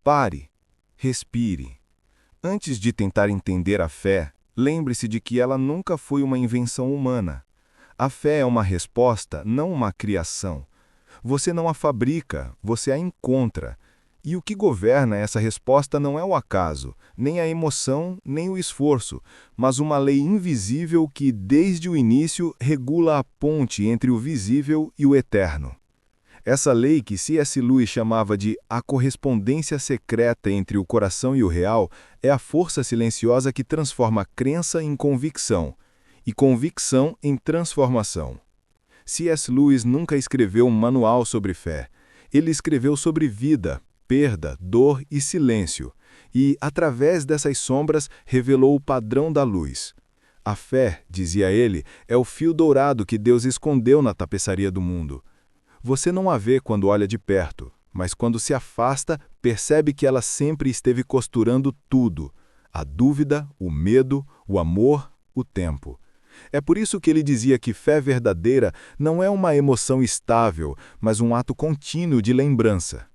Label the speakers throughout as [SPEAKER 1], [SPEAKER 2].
[SPEAKER 1] Pare, respire. Antes de tentar entender a fé, lembre-se de que ela nunca foi uma invenção humana. A fé é uma resposta, não uma criação. Você não a fabrica, você a encontra. E o que governa essa resposta não é o acaso, nem a emoção, nem o esforço, mas uma lei invisível que, desde o início, regula a ponte entre o visível e o eterno. Essa lei, que C.S. Lewis chamava de a correspondência secreta entre o coração e o real, é a força silenciosa que transforma crença em convicção, e convicção em transformação. C.S. Lewis nunca escreveu um manual sobre fé. Ele escreveu sobre vida, perda, dor e silêncio, e, através dessas sombras, revelou o padrão da luz. A fé, dizia ele, é o fio dourado que Deus escondeu na tapeçaria do mundo. Você não a vê quando olha de perto, mas quando se afasta, percebe que ela sempre esteve costurando tudo: a dúvida, o medo, o amor, o tempo. É por isso que ele dizia que fé verdadeira não é uma emoção estável, mas um ato contínuo de lembrança.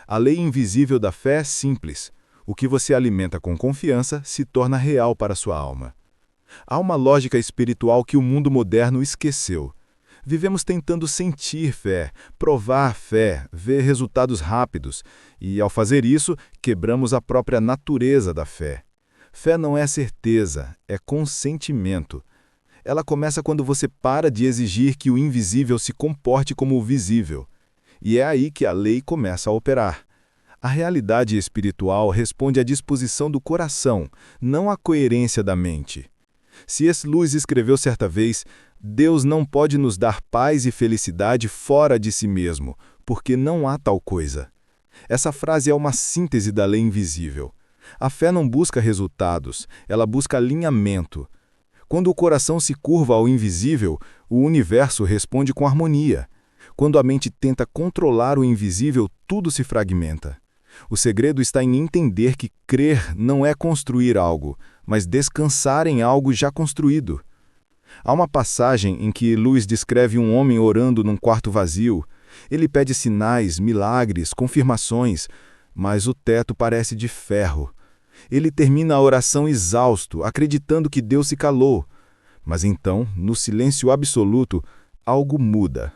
[SPEAKER 1] A lei invisível da fé é simples. O que você alimenta com confiança se torna real para sua alma. Há uma lógica espiritual que o mundo moderno esqueceu. Vivemos tentando sentir fé, provar fé, ver resultados rápidos, e, ao fazer isso, quebramos a própria natureza da fé. Fé não é certeza, é consentimento. Ela começa quando você para de exigir que o invisível se comporte como o visível. E é aí que a lei começa a operar. A realidade espiritual responde à disposição do coração, não à coerência da mente. C.S. Lewis escreveu certa vez: Deus não pode nos dar paz e felicidade fora de si mesmo, porque não há tal coisa. Essa frase é uma síntese da lei invisível. A fé não busca resultados, ela busca alinhamento. Quando o coração se curva ao invisível, o universo responde com harmonia. Quando a mente tenta controlar o invisível, tudo se fragmenta. O segredo está em entender que crer não é construir algo, mas descansar em algo já construído. Há uma passagem em que Lewis descreve um homem orando num quarto vazio. Ele pede sinais, milagres, confirmações, mas o teto parece de ferro. Ele termina a oração exausto, acreditando que Deus se calou. Mas então, no silêncio absoluto, algo muda.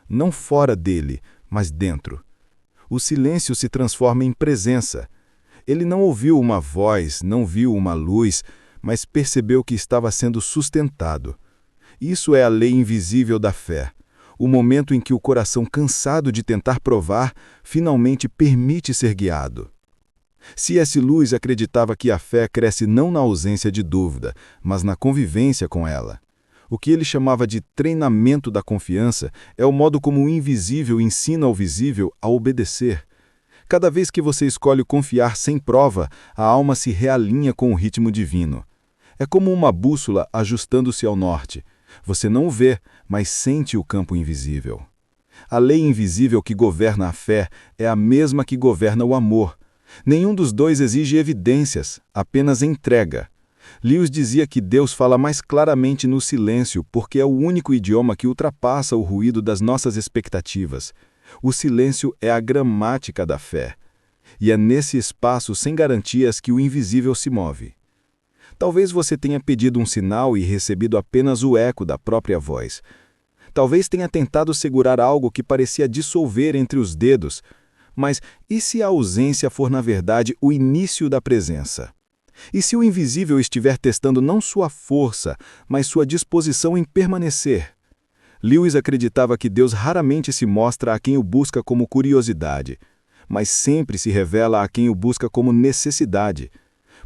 [SPEAKER 1] Não fora dele, mas dentro. O silêncio se transforma em presença. Ele não ouviu uma voz, não viu uma luz, mas percebeu que estava sendo sustentado. Isso é a lei invisível da fé. O momento em que o coração cansado de tentar provar, finalmente permite ser guiado. C.S. Lewis acreditava que a fé cresce não na ausência de dúvida, mas na convivência com ela. O que ele chamava de treinamento da confiança é o modo como o invisível ensina ao visível a obedecer. Cada vez que você escolhe confiar sem prova, a alma se realinha com o ritmo divino. É como uma bússola ajustando-se ao norte. Você não o vê, mas sente o campo invisível. A lei invisível que governa a fé é a mesma que governa o amor. Nenhum dos dois exige evidências, apenas entrega. Lewis dizia que Deus fala mais claramente no silêncio porque é o único idioma que ultrapassa o ruído das nossas expectativas. O silêncio é a gramática da fé. E é nesse espaço sem garantias que o invisível se move. Talvez você tenha pedido um sinal e recebido apenas o eco da própria voz. Talvez tenha tentado segurar algo que parecia dissolver entre os dedos. Mas e se a ausência for, na verdade, o início da presença? E se o invisível estiver testando não sua força, mas sua disposição em permanecer? Lewis acreditava que Deus raramente se mostra a quem o busca como curiosidade, mas sempre se revela a quem o busca como necessidade.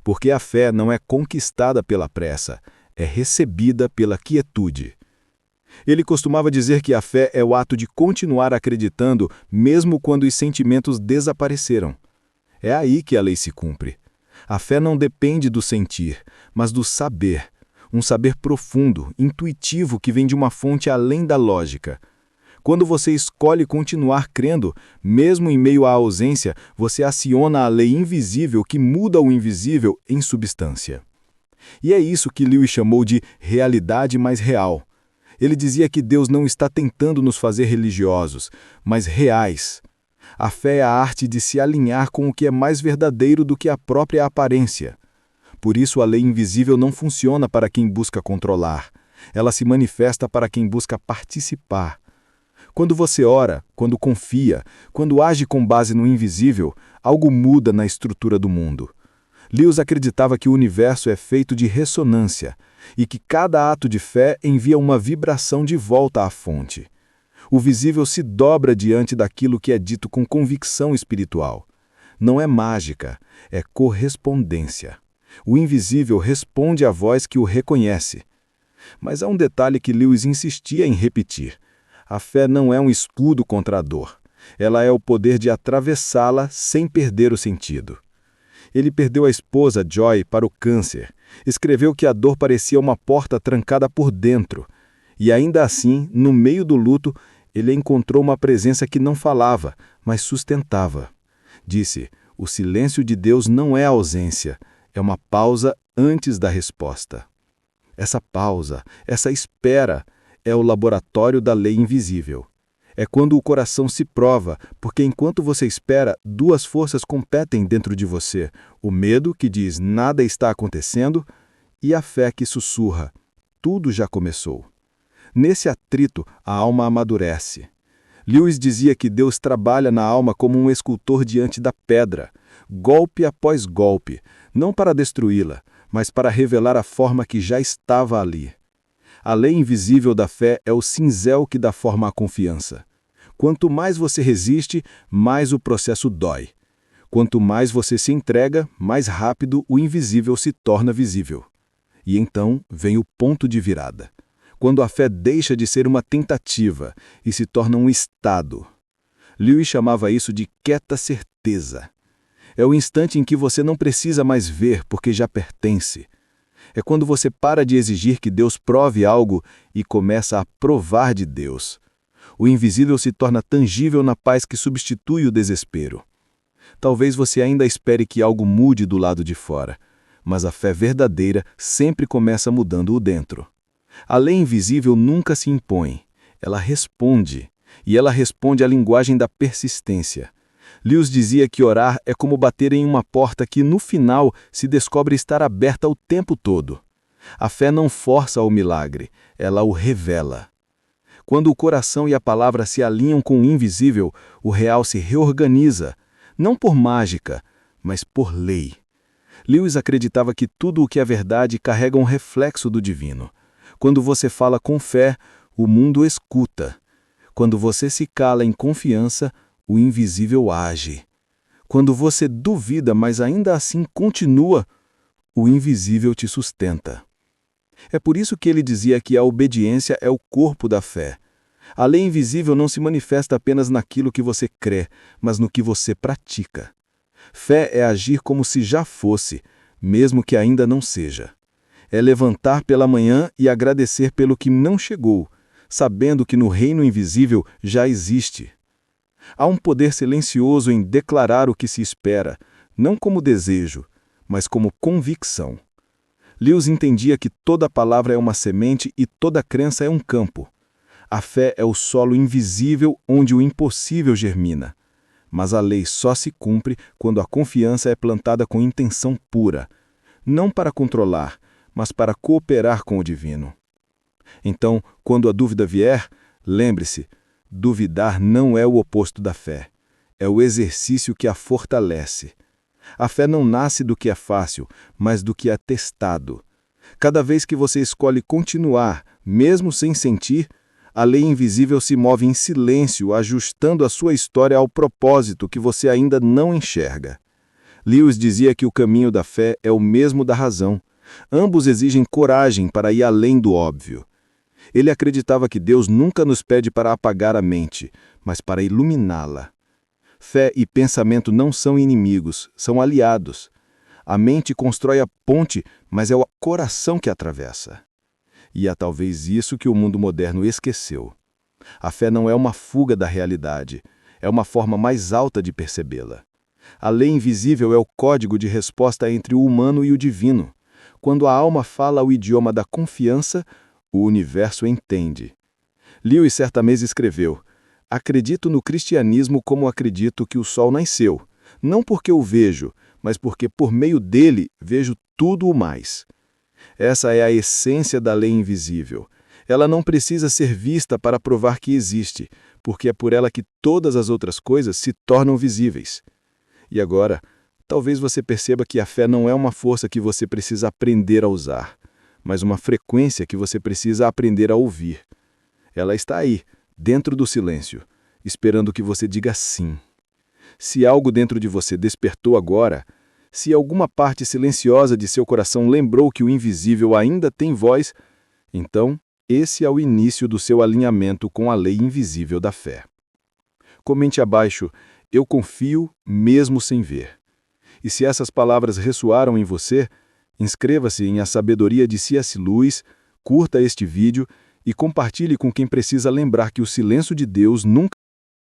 [SPEAKER 1] Porque a fé não é conquistada pela pressa, é recebida pela quietude. Ele costumava dizer que a fé é o ato de continuar acreditando mesmo quando os sentimentos desapareceram. É aí que a lei se cumpre. A fé não depende do sentir, mas do saber. Um saber profundo, intuitivo que vem de uma fonte além da lógica. Quando você escolhe continuar crendo, mesmo em meio à ausência, você aciona a lei invisível que muda o invisível em substância. E é isso que Lewis chamou de realidade mais real. Ele dizia que Deus não está tentando nos fazer religiosos, mas reais.
[SPEAKER 2] A fé é a arte de se alinhar com o que é mais verdadeiro do que a própria aparência. Por isso, a lei invisível não funciona para quem busca controlar. Ela se manifesta para quem busca participar. Quando você ora, quando confia, quando age com base no invisível, algo muda na estrutura do mundo. Lewis acreditava que o universo é feito de ressonância e que cada ato de fé envia uma vibração de volta à fonte. O visível se dobra diante daquilo que é dito com convicção espiritual. Não é mágica, é correspondência. O invisível responde à voz que o reconhece. Mas há um detalhe que Lewis insistia em repetir. A fé não é um escudo contra a dor. Ela é o poder de atravessá-la sem perder o sentido. Ele perdeu a esposa, Joy, para o câncer. Escreveu que a dor parecia uma porta trancada por dentro. E ainda assim, no meio do luto, ele encontrou uma presença que não falava, mas sustentava. Disse: o silêncio de Deus não é ausência, é uma pausa antes da resposta. Essa pausa, essa espera, é o laboratório da lei invisível. É quando o coração se prova, porque enquanto você espera, duas forças competem dentro de você: o medo, que diz nada está acontecendo, e a fé que sussurra: tudo já começou. Nesse atrito, a alma amadurece. Lewis dizia que Deus trabalha na alma como um escultor diante da pedra, golpe após golpe, não para destruí-la, mas para revelar a forma que já estava ali. A lei invisível da fé é o cinzel que dá forma à confiança. Quanto mais você resiste, mais o processo dói. Quanto mais você se entrega, mais rápido o invisível se torna visível. E então vem o ponto de virada. Quando a fé deixa de ser uma tentativa e se torna um estado. Lewis chamava isso de quieta certeza. É o instante em que você não precisa mais ver porque já pertence. É quando você para de exigir que Deus prove algo e começa a provar de Deus. O invisível se torna tangível na paz que substitui o desespero. Talvez você ainda espere que algo mude do lado de fora, mas a fé verdadeira sempre começa mudando o dentro. A lei invisível nunca se impõe, ela responde, e ela responde à linguagem da persistência. Lewis dizia que orar é como bater em uma porta que, no final, se descobre estar aberta o tempo todo. A fé não força o milagre, ela o revela. Quando o coração e a palavra se alinham com o invisível, o real se reorganiza, não por mágica, mas por lei. Lewis acreditava que tudo o que é verdade carrega um reflexo do divino. Quando você fala com fé, o mundo escuta. Quando você se cala em confiança, o invisível age. Quando você duvida, mas ainda assim continua, o invisível te sustenta. É por isso que ele dizia que a obediência é o corpo da fé. A lei invisível não se manifesta apenas naquilo que você crê, mas no que você pratica. Fé é agir como se já fosse, mesmo que ainda não seja. É levantar pela manhã e agradecer pelo que não chegou, sabendo que no reino invisível já existe. Há um poder silencioso em declarar o que se espera, não como desejo, mas como convicção. Lewis entendia que toda palavra é uma semente e toda crença é um campo. A fé é o solo invisível onde o impossível germina. Mas a lei só se cumpre quando a confiança é plantada com intenção pura, não para controlar, mas para cooperar com o divino. Então, quando a dúvida vier, lembre-se: duvidar não é o oposto da fé. É o exercício que a fortalece. A fé não nasce do que é fácil, mas do que é testado. Cada vez que você escolhe continuar, mesmo sem sentir, a lei invisível se move em silêncio, ajustando a sua história ao propósito que você ainda não enxerga. Lewis dizia que o caminho da fé é o mesmo da razão. Ambos exigem coragem para ir além do óbvio. Ele acreditava que Deus nunca nos pede para apagar a mente, mas para iluminá-la. Fé e pensamento não são inimigos, são aliados. A mente constrói a ponte, mas é o coração que atravessa. E é talvez isso que o mundo moderno esqueceu. A fé não é uma fuga da realidade, é uma forma mais alta de percebê-la. A lei invisível é o código de resposta entre o humano e o divino. Quando a alma fala o idioma da confiança, o universo entende. Lewis certa vez escreveu: Acredito no cristianismo como acredito que o sol nasceu, não porque o vejo, mas porque por meio dele vejo tudo o mais. Essa é a essência da lei invisível. Ela não precisa ser vista para provar que existe, porque é por ela que todas as outras coisas se tornam visíveis. E agora, talvez você perceba que a fé não é uma força que você precisa aprender a usar, mas uma frequência que você precisa aprender a ouvir. Ela está aí, dentro do silêncio, esperando que você diga sim. Se algo dentro de você despertou agora, se alguma parte silenciosa de seu coração lembrou que o invisível ainda tem voz, então esse é o início do seu alinhamento com a lei invisível da fé. Comente abaixo: eu confio mesmo sem ver. E se essas palavras ressoaram em você, inscreva-se em A Sabedoria de C.S. Lewis, curta este vídeo e compartilhe com quem precisa lembrar que o silêncio de Deus nunca